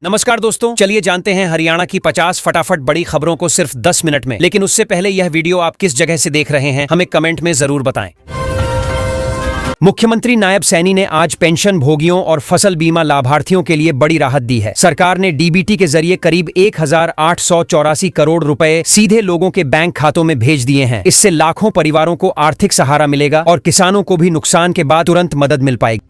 नमस्कार दोस्तों, चलिए जानते हैं हरियाणा की 50 फटाफट बड़ी खबरों को सिर्फ 10 मिनट में। लेकिन उससे पहले यह वीडियो आप किस जगह से देख रहे हैं हमें कमेंट में जरूर बताएं। मुख्यमंत्री नायब सैनी ने आज पेंशन भोगियों और फसल बीमा लाभार्थियों के लिए बड़ी राहत दी है। सरकार ने डीबीटी के जरिए करीब 1884 करोड़ रुपए सीधे लोगों के बैंक खातों में भेज दिए हैं। इससे लाखों परिवारों को आर्थिक सहारा मिलेगा और किसानों को भी नुकसान के बाद तुरंत मदद मिल पाएगी।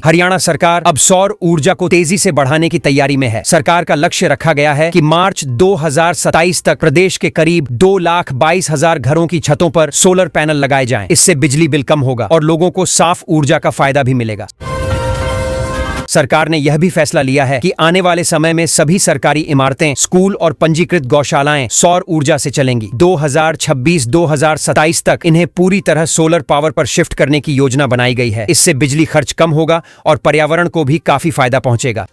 हरियाणा सरकार अब सौर ऊर्जा को तेजी से बढ़ाने की तैयारी में है। सरकार का लक्ष्य रखा गया है कि मार्च 2027 तक प्रदेश के करीब 2,22,000 घरों की छतों पर सोलर पैनल लगाए जाएं। इससे बिजली बिल कम होगा और लोगों को साफ ऊर्जा का फायदा भी मिलेगा। सरकार ने यह भी फैसला लिया है कि आने वाले समय में सभी सरकारी इमारतें, स्कूल और पंजीकृत गौशालाएं सौर ऊर्जा से चलेंगी। 2026-2027 तक इन्हें पूरी तरह सोलर पावर पर शिफ्ट करने की योजना बनाई गई है। इससे बिजली खर्च कम होगा और पर्यावरण को भी काफी फायदा पहुंचेगा।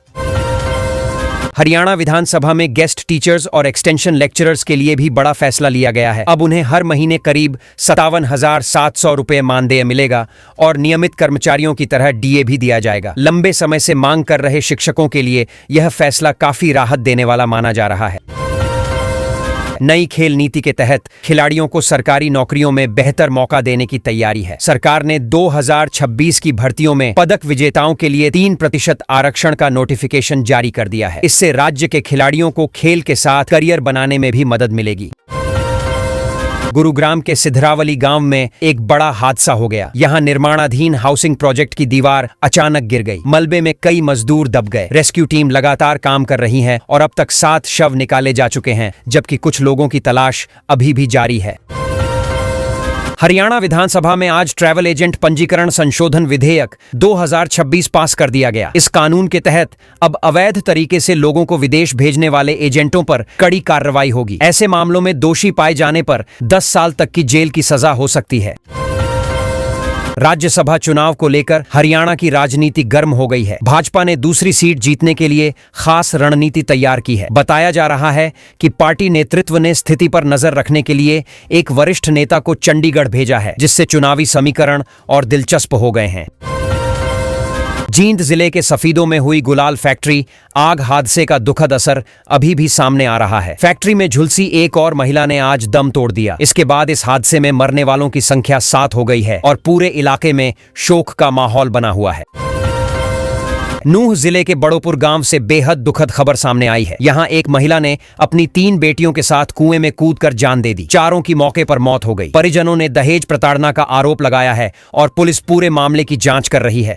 हरियाणा विधानसभा में गेस्ट टीचर्स और एक्सटेंशन लेक्चरर्स के लिए भी बड़ा फैसला लिया गया है। अब उन्हें हर महीने करीब 57,700 रुपये मानदेय मिलेगा और नियमित कर्मचारियों की तरह डीए भी दिया जाएगा। लंबे समय से मांग कर रहे शिक्षकों के लिए यह फैसला काफी राहत देने वाला माना जा रहा है। नई खेल नीति के तहत खिलाड़ियों को सरकारी नौकरियों में बेहतर मौका देने की तैयारी है। सरकार ने 2026 की भर्तियों में पदक विजेताओं के लिए 3% आरक्षण का नोटिफिकेशन जारी कर दिया है। इससे राज्य के खिलाड़ियों को खेल के साथ करियर बनाने में भी मदद मिलेगी। गुरुग्राम के सिधरावली गांव में एक बड़ा हादसा हो गया। यहां निर्माणाधीन हाउसिंग प्रोजेक्ट की दीवार अचानक गिर गई। मलबे में कई मजदूर दब गए। रेस्क्यू टीम लगातार काम कर रही है और अब तक 7 शव निकाले जा चुके हैं, जबकि कुछ लोगों की तलाश अभी भी जारी है। हरियाणा विधानसभा में आज ट्रैवल एजेंट पंजीकरण संशोधन विधेयक 2026 पास कर दिया गया। इस कानून के तहत अब अवैध तरीके से लोगों को विदेश भेजने वाले एजेंटों पर कड़ी कार्रवाई होगी। ऐसे मामलों में दोषी पाए जाने पर 10 साल तक की जेल की सजा हो सकती है। राज्यसभा चुनाव को लेकर हरियाणा की राजनीति गर्म हो गई है। भाजपा ने दूसरी सीट जीतने के लिए खास रणनीति तैयार की है। बताया जा रहा है कि पार्टी नेतृत्व ने स्थिति पर नजर रखने के लिए एक वरिष्ठ नेता को चंडीगढ़ भेजा है, जिससे चुनावी समीकरण और दिलचस्प हो गए हैं। जींद जिले के सफीदों में हुई गुलाल फैक्ट्री आग हादसे का दुखद असर अभी भी सामने आ रहा है। फैक्ट्री में झुलसी एक और महिला ने आज दम तोड़ दिया। इसके बाद इस हादसे में मरने वालों की संख्या 7 हो गई है और पूरे इलाके में शोक का माहौल बना हुआ है। नूह जिले के बड़ोपुर गांव से बेहद दुखद खबर सामने आई है। यहां एक महिला ने अपनी 3 बेटियों के साथ कुएं में कूदकर जान दे दी। चारों की मौके पर मौत हो गई। परिजनों ने दहेज प्रताड़ना का आरोप लगाया है और पुलिस पूरे मामले की जांच कर रही है।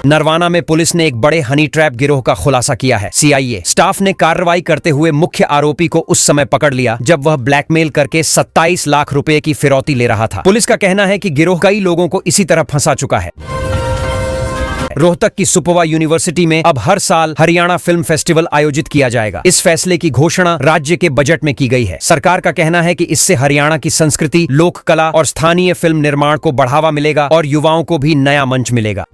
नरवाना में पुलिस ने एक बड़े हनी ट्रैप गिरोह का खुलासा किया है। सीआईए स्टाफ ने कार्रवाई करते हुए मुख्य आरोपी को उस समय पकड़ लिया जब वह ब्लैकमेल करके 27 लाख रुपए की फिरौती ले रहा था। पुलिस का कहना है कि गिरोह कई लोगों को इसी तरह फंसा चुका है। रोहतक की सुपवा यूनिवर्सिटी में अब हर साल हरियाणा फिल्म फेस्टिवल आयोजित किया जाएगा। इस फैसले की घोषणा राज्य के बजट में की गई है। सरकार का कहना है कि इससे हरियाणा की संस्कृति, लोक कला और स्थानीय फिल्म निर्माण को बढ़ावा मिलेगा और युवाओं को भी नया मंच मिलेगा।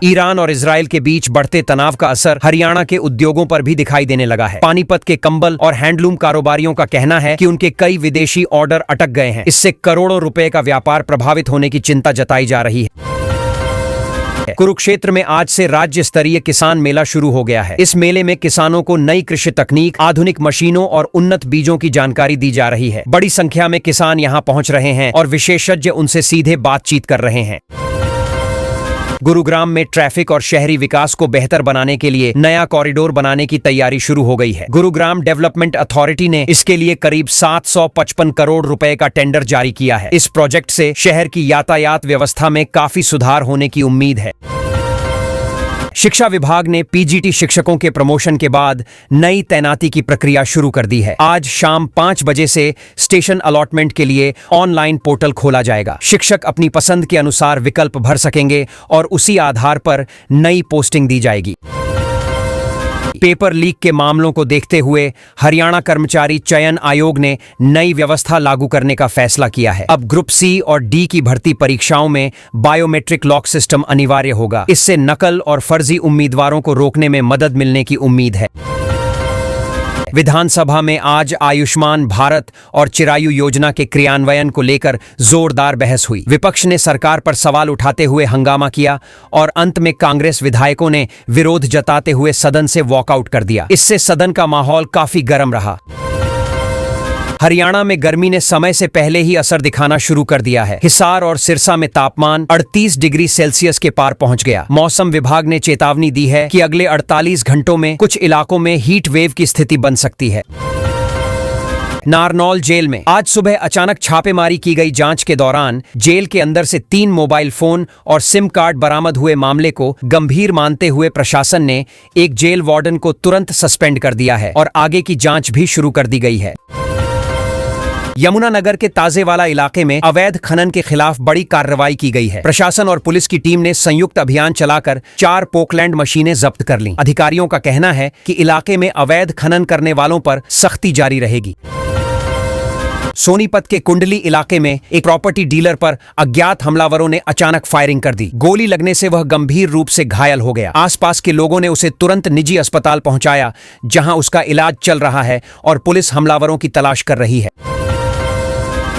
ईरान और इजराइल के बीच बढ़ते तनाव का असर हरियाणा के उद्योगों पर भी दिखाई देने लगा है। पानीपत के कंबल और हैंडलूम कारोबारियों का कहना है कि उनके कई विदेशी ऑर्डर अटक गए हैं। इससे करोड़ों रुपए का व्यापार प्रभावित होने की चिंता जताई जा रही है। कुरुक्षेत्र में आज से राज्य स्तरीय किसान मेला शुरू हो गया है। इस मेले में किसानों को नई कृषि तकनीक, आधुनिक मशीनों और उन्नत बीजों की जानकारी दी जा रही है। बड़ी संख्या में किसान यहां पहुंच रहे हैं और विशेषज्ञ उनसे सीधे बातचीत कर रहे हैं। गुरुग्राम में ट्रैफिक और शहरी विकास को बेहतर बनाने के लिए नया कॉरिडोर बनाने की तैयारी शुरू हो गई है। गुरुग्राम डेवलपमेंट अथॉरिटी ने इसके लिए करीब 755 करोड़ रुपए का टेंडर जारी किया है। इस प्रोजेक्ट से शहर की यातायात व्यवस्था में काफी सुधार होने की उम्मीद है। शिक्षा विभाग ने पीजीटी शिक्षकों के प्रमोशन के बाद नई तैनाती की प्रक्रिया शुरू कर दी है। आज शाम 5 बजे से स्टेशन अलॉटमेंट के लिए ऑनलाइन पोर्टल खोला जाएगा। शिक्षक अपनी पसंद के अनुसार विकल्प भर सकेंगे और उसी आधार पर नई पोस्टिंग दी जाएगी। पेपर लीक के मामलों को देखते हुए हरियाणा कर्मचारी चयन आयोग ने नई व्यवस्था लागू करने का फैसला किया है। अब ग्रुप सी और डी की भर्ती परीक्षाओं में बायोमेट्रिक लॉक सिस्टम अनिवार्य होगा। इससे नकल और फर्जी उम्मीदवारों को रोकने में मदद मिलने की उम्मीद है। विधानसभा में आज आयुष्मान भारत और चिरायु योजना के क्रियान्वयन को लेकर जोरदार बहस हुई। विपक्ष ने सरकार पर सवाल उठाते हुए हंगामा किया और अंत में कांग्रेस विधायकों ने विरोध जताते हुए सदन से वॉकआउट कर दिया। इससे सदन का माहौल काफी गर्म रहा। हरियाणा में गर्मी ने समय से पहले ही असर दिखाना शुरू कर दिया है। हिसार और सिरसा में तापमान 38 डिग्री सेल्सियस के पार पहुंच गया। मौसम विभाग ने चेतावनी दी है कि अगले 48 घंटों में कुछ इलाकों में हीट वेव की स्थिति बन सकती है। नारनौल जेल में आज सुबह अचानक छापेमारी की गई। जांच के दौरान जेल के अंदर से 3 मोबाइल फोन और सिम कार्ड बरामद हुए। मामले को गंभीर मानते हुए प्रशासन ने एक जेल वार्डन को तुरंत सस्पेंड कर दिया है और आगे की जांच भी शुरू कर दी गई है। यमुनानगर के ताजेवाला इलाके में अवैध खनन के खिलाफ बड़ी कार्रवाई की गई है। प्रशासन और पुलिस की टीम ने संयुक्त अभियान चलाकर 4 पोकलैंड मशीनें जब्त कर लीं। अधिकारियों का कहना है कि इलाके में अवैध खनन करने वालों पर सख्ती जारी रहेगी। सोनीपत के कुंडली इलाके में एक प्रॉपर्टी डीलर पर अज्ञात हमलावरों ने अचानक फायरिंग कर दी। गोली लगने से वह गंभीर रूप से घायल हो गया। आसपास के लोगों ने उसे तुरंत निजी अस्पताल पहुंचाया, जहां उसका इलाज चल रहा है और पुलिस हमलावरों की तलाश कर रही है।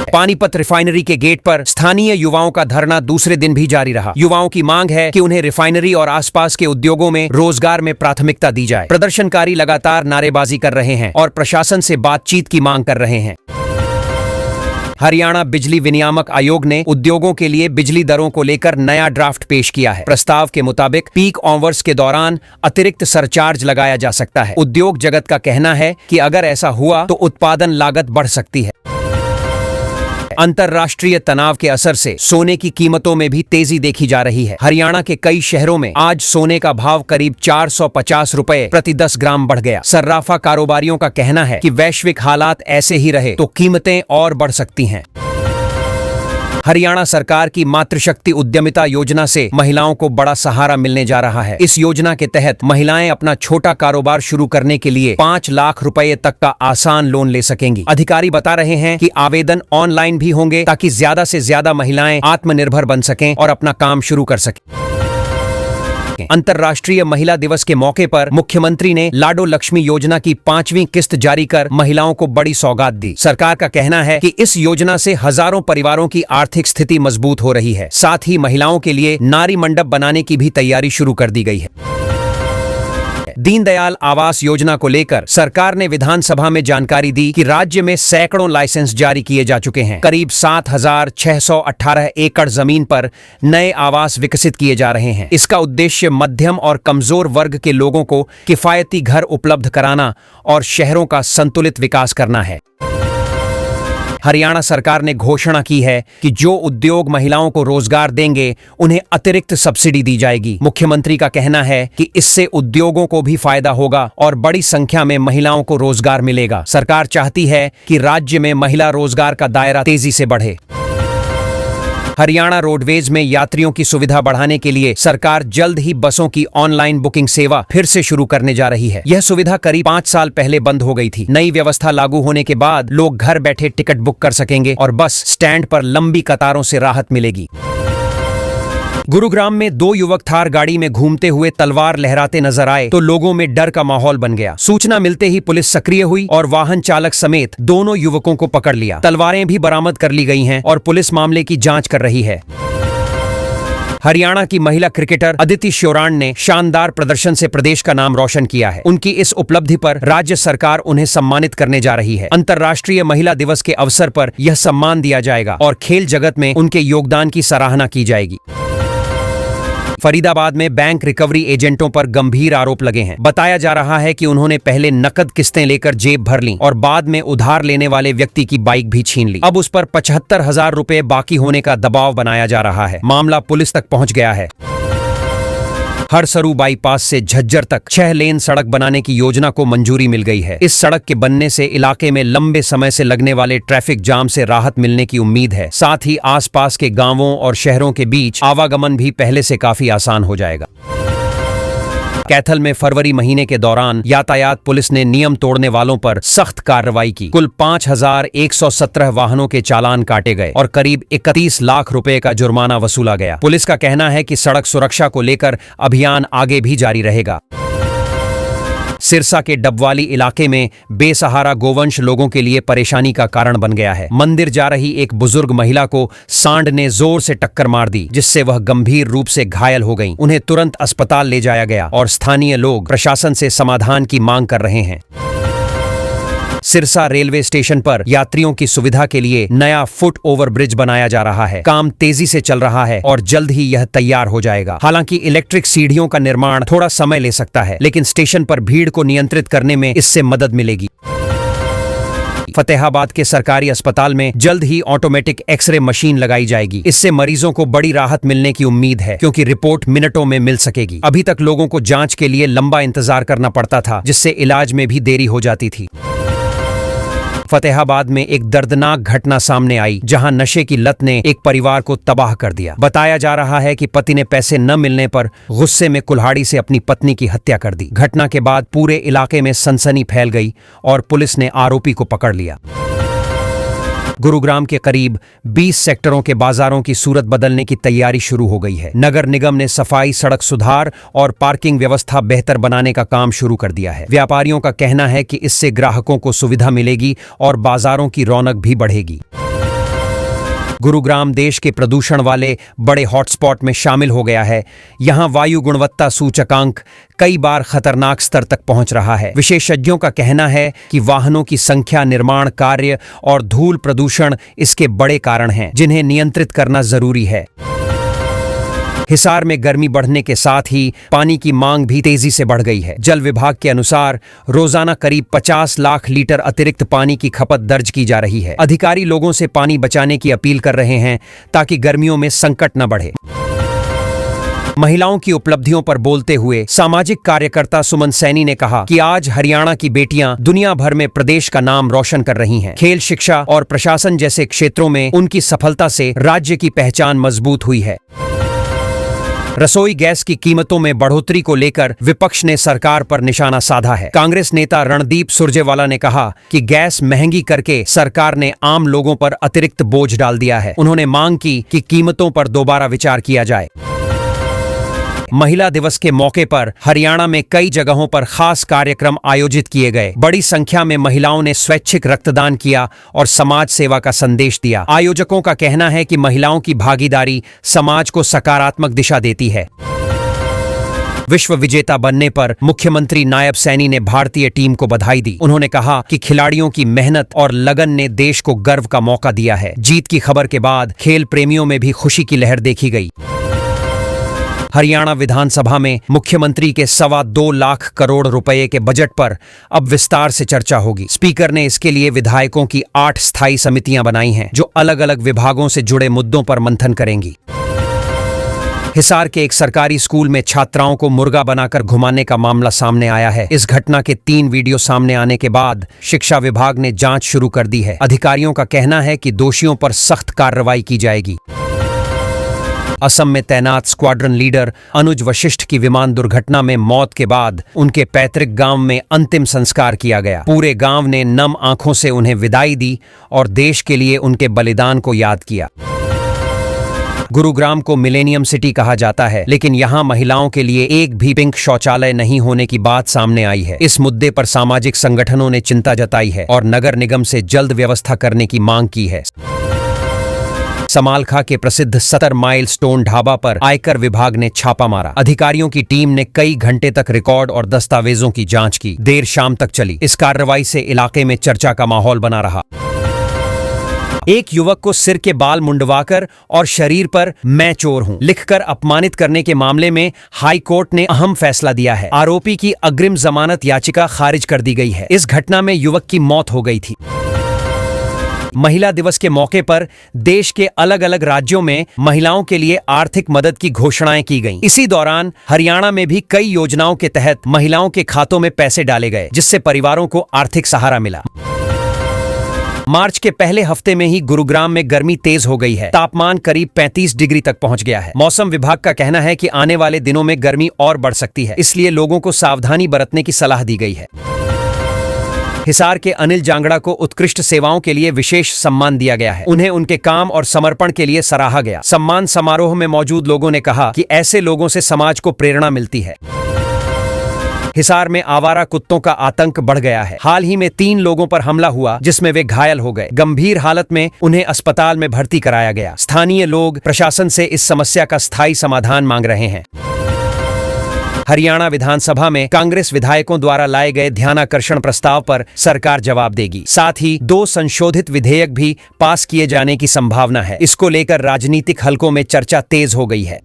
पानीपत रिफाइनरी के गेट पर स्थानीय युवाओं का धरना दूसरे दिन भी जारी रहा। युवाओं की मांग है कि उन्हें रिफाइनरी और आसपास के उद्योगों में रोजगार में प्राथमिकता दी जाए। प्रदर्शनकारी लगातार नारेबाजी कर रहे हैं और प्रशासन से बातचीत की मांग कर रहे हैं। हरियाणा बिजली विनियामक आयोग ने उद्योगों के लिए बिजली दरों को लेकर नया ड्राफ्ट पेश किया है। प्रस्ताव के मुताबिक पीक आवर्स के दौरान अतिरिक्त सरचार्ज लगाया जा सकता है। उद्योग जगत का कहना है कि अगर ऐसा हुआ तो उत्पादन लागत बढ़ सकती है। अंतर्राष्ट्रीय तनाव के असर से सोने की कीमतों में भी तेजी देखी जा रही है। हरियाणा के कई शहरों में आज सोने का भाव करीब 450 रुपए प्रति 10 ग्राम बढ़ गया। सर्राफा कारोबारियों का कहना है कि वैश्विक हालात ऐसे ही रहे तो कीमतें और बढ़ सकती हैं। हरियाणा सरकार की मातृशक्ति उद्यमिता योजना से महिलाओं को बड़ा सहारा मिलने जा रहा है। इस योजना के तहत महिलाएं अपना छोटा कारोबार शुरू करने के लिए 5 लाख रुपए तक का आसान लोन ले सकेंगी। अधिकारी बता रहे हैं कि आवेदन ऑनलाइन भी होंगे ताकि ज्यादा से ज्यादा महिलाएं आत्मनिर्भर बन सकें और अपना काम शुरू कर सकें। अंतर्राष्ट्रीय महिला दिवस के मौके पर मुख्यमंत्री ने लाडो लक्ष्मी योजना की 5वीं किस्त जारी कर महिलाओं को बड़ी सौगात दी। सरकार का कहना है कि इस योजना से हजारों परिवारों की आर्थिक स्थिति मजबूत हो रही है। साथ ही महिलाओं के लिए नारी मंडप बनाने की भी तैयारी शुरू कर दी गई है। दीनदयाल आवास योजना को लेकर सरकार ने विधानसभा में जानकारी दी कि राज्य में सैकड़ों लाइसेंस जारी किए जा चुके हैं। करीब 7,618 एकड़ जमीन पर नए आवास विकसित किए जा रहे हैं। इसका उद्देश्य मध्यम और कमजोर वर्ग के लोगों को किफायती घर उपलब्ध कराना और शहरों का संतुलित विकास करना है। हरियाणा सरकार ने घोषणा की है कि जो उद्योग महिलाओं को रोजगार देंगे उन्हें अतिरिक्त सब्सिडी दी जाएगी। मुख्यमंत्री का कहना है कि इससे उद्योगों को भी फायदा होगा और बड़ी संख्या में महिलाओं को रोजगार मिलेगा। सरकार चाहती है कि राज्य में महिला रोजगार का दायरा तेजी से बढ़े। हरियाणा रोडवेज में यात्रियों की सुविधा बढ़ाने के लिए सरकार जल्द ही बसों की ऑनलाइन बुकिंग सेवा फिर से शुरू करने जा रही है। यह सुविधा करीब 5 साल पहले बंद हो गई थी। नई व्यवस्था लागू होने के बाद लोग घर बैठे टिकट बुक कर सकेंगे और बस स्टैंड पर लंबी कतारों से राहत मिलेगी। गुरुग्राम में 2 युवक थार गाड़ी में घूमते हुए तलवार लहराते नजर आए तो लोगों में डर का माहौल बन गया। सूचना मिलते ही पुलिस सक्रिय हुई और वाहन चालक समेत दोनों युवकों को पकड़ लिया। तलवारें भी बरामद कर ली गई हैं और पुलिस मामले की जांच कर रही है। हरियाणा की महिला क्रिकेटर अदिति श्योराण ने शानदार प्रदर्शन से प्रदेश का नाम रोशन किया है। उनकी इस उपलब्धि पर राज्य सरकार उन्हें सम्मानित करने जा रही है। अंतर्राष्ट्रीय महिला दिवस के अवसर पर यह सम्मान दिया जाएगा और खेल जगत में उनके योगदान की सराहना की जाएगी। फरीदाबाद में बैंक रिकवरी एजेंटों पर गंभीर आरोप लगे हैं। बताया जा रहा है कि उन्होंने पहले नकद किस्तें लेकर जेब भर ली और बाद में उधार लेने वाले व्यक्ति की बाइक भी छीन ली। अब उस पर 75,000 रुपए बाकी होने का दबाव बनाया जा रहा है। मामला पुलिस तक पहुंच गया है। हरसरू बाईपास से झज्जर तक 6 लेन सड़क बनाने की योजना को मंजूरी मिल गई है। इस सड़क के बनने से इलाके में लंबे समय से लगने वाले ट्रैफिक जाम से राहत मिलने की उम्मीद है। साथ ही आसपास के गांवों और शहरों के बीच आवागमन भी पहले से काफी आसान हो जाएगा। कैथल में फरवरी महीने के दौरान यातायात पुलिस ने नियम तोड़ने वालों पर सख्त कार्रवाई की। कुल 5,117 वाहनों के चालान काटे गए और करीब 31 लाख रुपए का जुर्माना वसूला गया। पुलिस का कहना है कि सड़क सुरक्षा को लेकर अभियान आगे भी जारी रहेगा। सिरसा के डबवाली इलाके में बेसहारा गोवंश लोगों के लिए परेशानी का कारण बन गया है। मंदिर जा रही एक बुजुर्ग महिला को सांड ने जोर से टक्कर मार दी, जिससे वह गंभीर रूप से घायल हो गईं। उन्हें तुरंत अस्पताल ले जाया गया और स्थानीय लोग प्रशासन से समाधान की मांग कर रहे हैं। सिरसा रेलवे स्टेशन पर यात्रियों की सुविधा के लिए नया फुट ओवर ब्रिज बनाया जा रहा है। काम तेजी से चल रहा है और जल्द ही यह तैयार हो जाएगा। हालांकि इलेक्ट्रिक सीढ़ियों का निर्माण थोड़ा समय ले सकता है, लेकिन स्टेशन पर भीड़ को नियंत्रित करने में इससे मदद मिलेगी। फतेहाबाद के सरकारी अस्पताल में जल्द ही ऑटोमेटिक एक्सरे मशीन लगाई जाएगी। इससे मरीजों को बड़ी राहत मिलने की उम्मीद है, क्योंकि रिपोर्ट मिनटों में मिल सकेगी। अभी तक लोगों को जांच के लिए लंबा इंतजार करना पड़ता था, जिससे इलाज में भी देरी हो जाती थी। फतेहाबाद में एक दर्दनाक घटना सामने आई, जहां नशे की लत ने एक परिवार को तबाह कर दिया। बताया जा रहा है कि पति ने पैसे न मिलने पर गुस्से में कुल्हाड़ी से अपनी पत्नी की हत्या कर दी। घटना के बाद पूरे इलाके में सनसनी फैल गई और पुलिस ने आरोपी को पकड़ लिया। गुरुग्राम के करीब 20 सेक्टरों के बाजारों की सूरत बदलने की तैयारी शुरू हो गई है। नगर निगम ने सफाई, सड़क सुधार और पार्किंग व्यवस्था बेहतर बनाने का काम शुरू कर दिया है। व्यापारियों का कहना है कि इससे ग्राहकों को सुविधा मिलेगी और बाजारों की रौनक भी बढ़ेगी। गुरुग्राम देश के प्रदूषण वाले बड़े हॉटस्पॉट में शामिल हो गया है। यहां वायु गुणवत्ता सूचकांक कई बार खतरनाक स्तर तक पहुंच रहा है। विशेषज्ञों का कहना है कि वाहनों की संख्या, निर्माण कार्य और धूल प्रदूषण इसके बड़े कारण हैं, जिन्हें नियंत्रित करना जरूरी है। हिसार में गर्मी बढ़ने के साथ ही पानी की मांग भी तेजी से बढ़ गई है। जल विभाग के अनुसार रोजाना करीब 50 लाख लीटर अतिरिक्त पानी की खपत दर्ज की जा रही है। अधिकारी लोगों से पानी बचाने की अपील कर रहे हैं, ताकि गर्मियों में संकट न बढ़े। महिलाओं की उपलब्धियों पर बोलते हुए सामाजिक कार्यकर्ता सुमन सैनी ने कहा कि आज हरियाणा की बेटियां दुनिया भर में प्रदेश का नाम रोशन कर रही हैं। खेल, शिक्षा और प्रशासन जैसे क्षेत्रों में उनकी सफलता से राज्य की पहचान मजबूत हुई है। रसोई गैस की कीमतों में बढ़ोतरी को लेकर विपक्ष ने सरकार पर निशाना साधा है। कांग्रेस नेता रणदीप सुरजेवाला ने कहा कि गैस महंगी करके सरकार ने आम लोगों पर अतिरिक्त बोझ डाल दिया है। उन्होंने मांग की कि कीमतों पर दोबारा विचार किया जाए। महिला दिवस के मौके पर हरियाणा में कई जगहों पर खास कार्यक्रम आयोजित किए गए। बड़ी संख्या में महिलाओं ने स्वैच्छिक रक्तदान किया और समाज सेवा का संदेश दिया। आयोजकों का कहना है कि महिलाओं की भागीदारी समाज को सकारात्मक दिशा देती है। विश्व विजेता बनने पर मुख्यमंत्री नायब सैनी ने भारतीय टीम को बधाई दी। उन्होंने कहा कि खिलाड़ियों की मेहनत और लगन ने देश को गर्व का मौका दिया है। जीत की खबर के बाद खेल प्रेमियों में भी खुशी की लहर देखी गई। हरियाणा विधानसभा में मुख्यमंत्री के 2.25 लाख करोड़ रुपए के बजट पर अब विस्तार से चर्चा होगी। स्पीकर ने इसके लिए विधायकों की 8 स्थायी समितियां बनाई हैं, जो अलग अलग विभागों से जुड़े मुद्दों पर मंथन करेंगी। हिसार के एक सरकारी स्कूल में छात्राओं को मुर्गा बनाकर घुमाने का मामला सामने आया है। इस घटना के 3 वीडियो सामने आने के बाद शिक्षा विभाग ने जांच शुरू कर दी है। अधिकारियों का कहना है कि दोषियों पर सख्त कार्रवाई की जाएगी। असम में तैनात स्क्वाड्रन लीडर अनुज वशिष्ठ की विमान दुर्घटना में मौत के बाद उनके पैतृक गांव में अंतिम संस्कार किया गया। पूरे गांव ने नम आंखों से उन्हें विदाई दी और देश के लिए उनके बलिदान को याद किया। गुरुग्राम को मिलेनियम सिटी कहा जाता है, लेकिन यहां महिलाओं के लिए एक भी पिंक शौचालय नहीं होने की बात सामने आई है। इस मुद्दे पर सामाजिक संगठनों ने चिंता जताई है और नगर निगम से जल्द व्यवस्था करने की मांग की है। समालखा के प्रसिद्ध 70 माइल स्टोन ढाबा पर आयकर विभाग ने छापा मारा। अधिकारियों की टीम ने कई घंटे तक रिकॉर्ड और दस्तावेजों की जांच की। देर शाम तक चली। इस कार्रवाई से इलाके में चर्चा का माहौल बना रहा। एक युवक को सिर के बाल मुंडवाकर और शरीर पर "मैं चोर हूं" लिखकर अपमानित करने के मामले में हाई कोर्ट ने अहम फैसला दिया है। आरोपी की अग्रिम जमानत याचिका खारिज कर दी गई है। इस घटना में युवक की मौत हो गई थी। महिला दिवस के मौके पर देश के अलग अलग राज्यों में महिलाओं के लिए आर्थिक मदद की घोषणाएं की गईं। इसी दौरान हरियाणा में भी कई योजनाओं के तहत महिलाओं के खातों में पैसे डाले गए, जिससे परिवारों को आर्थिक सहारा मिला। मार्च के पहले हफ्ते में ही गुरुग्राम में गर्मी तेज हो गई है। तापमान करीब 35 डिग्री तक पहुंच गया है। मौसम विभाग का कहना है कि आने वाले दिनों में गर्मी और बढ़ सकती है, इसलिए लोगों को सावधानी बरतने की सलाह दी गई है। हिसार के अनिल जांगड़ा को उत्कृष्ट सेवाओं के लिए विशेष सम्मान दिया गया है। उन्हें उनके काम और समर्पण के लिए सराहा गया। सम्मान समारोह में मौजूद लोगों ने कहा कि ऐसे लोगों से समाज को प्रेरणा मिलती है। हिसार में आवारा कुत्तों का आतंक बढ़ गया है। हाल ही में 3 लोगों पर हमला हुआ जिसमें वे घायल हो गए। गंभीर हालत में उन्हें अस्पताल में भर्ती कराया गया। स्थानीय लोग प्रशासन से इस समस्या का स्थायी समाधान मांग रहे हैं। हरियाणा विधानसभा में कांग्रेस विधायकों द्वारा लाए गए ध्यानाकर्षण प्रस्ताव पर सरकार जवाब देगी। साथ ही 2 संशोधित विधेयक भी पास किए जाने की संभावना है। इसको लेकर राजनीतिक हलकों में चर्चा तेज हो गई है।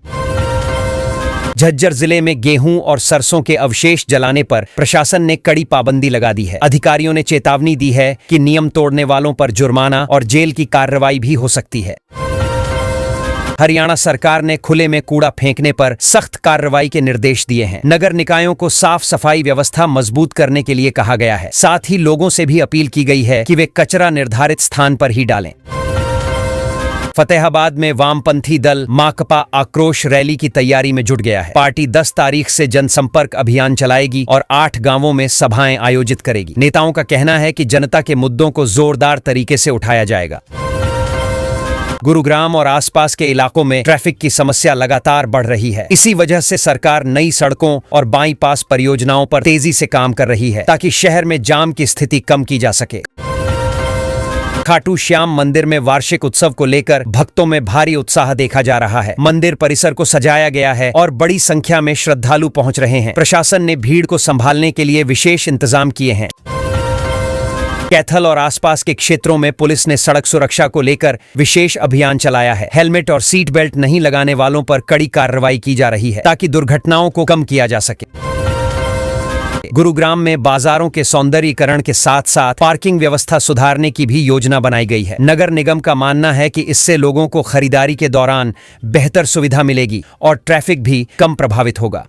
झज्जर जिले में गेहूं और सरसों के अवशेष जलाने पर प्रशासन ने कड़ी पाबंदी लगा दी है। अधिकारियों ने चेतावनी दी है कि नियम तोड़ने वालों पर जुर्माना और जेल की कार्रवाई भी हो सकती है। हरियाणा सरकार ने खुले में कूड़ा फेंकने पर सख्त कार्रवाई के निर्देश दिए हैं। नगर निकायों को साफ सफाई व्यवस्था मजबूत करने के लिए कहा गया है। साथ ही लोगों से भी अपील की गई है कि वे कचरा निर्धारित स्थान पर ही डालें। फतेहाबाद में वामपंथी दल माकपा आक्रोश रैली की तैयारी में जुट गया है। पार्टी 10 तारीख से जनसंपर्क अभियान चलाएगी और 8 गांवों में सभाएं आयोजित करेगी। नेताओं का कहना है कि जनता के मुद्दों को जोरदार तरीके से उठाया जाएगा। गुरुग्राम और आसपास के इलाकों में ट्रैफिक की समस्या लगातार बढ़ रही है। इसी वजह से सरकार नई सड़कों और बाईपास परियोजनाओं पर तेजी से काम कर रही है ताकि शहर में जाम की स्थिति कम की जा सके। खाटू श्याम मंदिर में वार्षिक उत्सव को लेकर भक्तों में भारी उत्साह देखा जा रहा है। मंदिर परिसर को सजाया गया है और बड़ी संख्या में श्रद्धालु पहुंच रहे हैं। प्रशासन ने भीड़ को संभालने के लिए विशेष इंतजाम किए हैं। कैथल और आसपास के क्षेत्रों में पुलिस ने सड़क सुरक्षा को लेकर विशेष अभियान चलाया है। हेलमेट और सीट बेल्ट नहीं लगाने वालों पर कड़ी कार्रवाई की जा रही है ताकि दुर्घटनाओं को कम किया जा सके। गुरुग्राम में बाजारों के सौंदर्यीकरण के साथ साथ पार्किंग व्यवस्था सुधारने की भी योजना बनाई गई है। नगर निगम का मानना है कि इससे लोगों को खरीदारी के दौरान बेहतर सुविधा मिलेगी और ट्रैफिक भी कम प्रभावित होगा।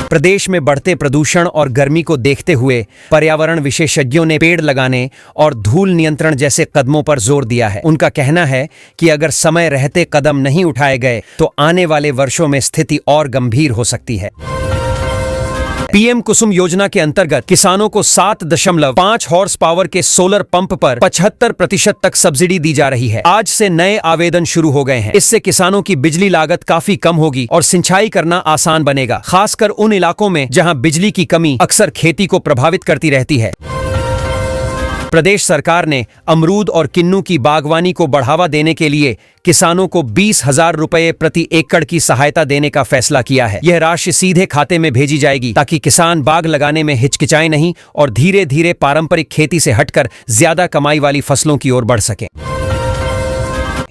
प्रदेश में बढ़ते प्रदूषण और गर्मी को देखते हुए पर्यावरण विशेषज्ञों ने पेड़ लगाने और धूल नियंत्रण जैसे कदमों पर जोर दिया है। उनका कहना है कि अगर समय रहते कदम नहीं उठाए गए तो आने वाले वर्षों में स्थिति और गंभीर हो सकती है। पीएम कुसुम योजना के अंतर्गत किसानों को 7.5 हॉर्स पावर के सोलर पंप पर 75% तक सब्सिडी दी जा रही है। आज से नए आवेदन शुरू हो गए हैं। इससे किसानों की बिजली लागत काफी कम होगी और सिंचाई करना आसान बनेगा, खासकर उन इलाकों में जहां बिजली की कमी अक्सर खेती को प्रभावित करती रहती है। प्रदेश सरकार ने अमरूद और किन्नू की बागवानी को बढ़ावा देने के लिए किसानों को 20,000 रुपए प्रति एकड़ की सहायता देने का फैसला किया है। यह राशि सीधे खाते में भेजी जाएगी ताकि किसान बाग लगाने में हिचकिचाए नहीं और धीरे धीरे पारंपरिक खेती से हटकर ज्यादा कमाई वाली फसलों की ओर बढ़ सकें।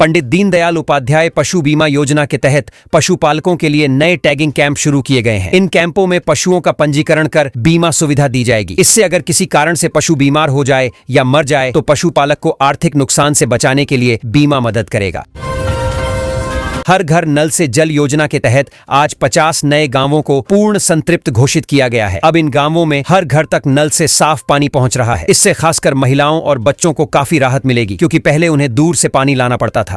पंडित दीनदयाल उपाध्याय पशु बीमा योजना के तहत पशुपालकों के लिए नए टैगिंग कैंप शुरू किए गए हैं। इन कैंपों में पशुओं का पंजीकरण कर बीमा सुविधा दी जाएगी। इससे अगर किसी कारण से पशु बीमार हो जाए या मर जाए तो पशुपालक को आर्थिक नुकसान से बचाने के लिए बीमा मदद करेगा। हर घर नल से जल योजना के तहत आज 50 नए गांवों को पूर्ण संतृप्त घोषित किया गया है। अब इन गांवों में हर घर तक नल से साफ पानी पहुंच रहा है। इससे खासकर महिलाओं और बच्चों को काफी राहत मिलेगी क्योंकि पहले उन्हें दूर से पानी लाना पड़ता था।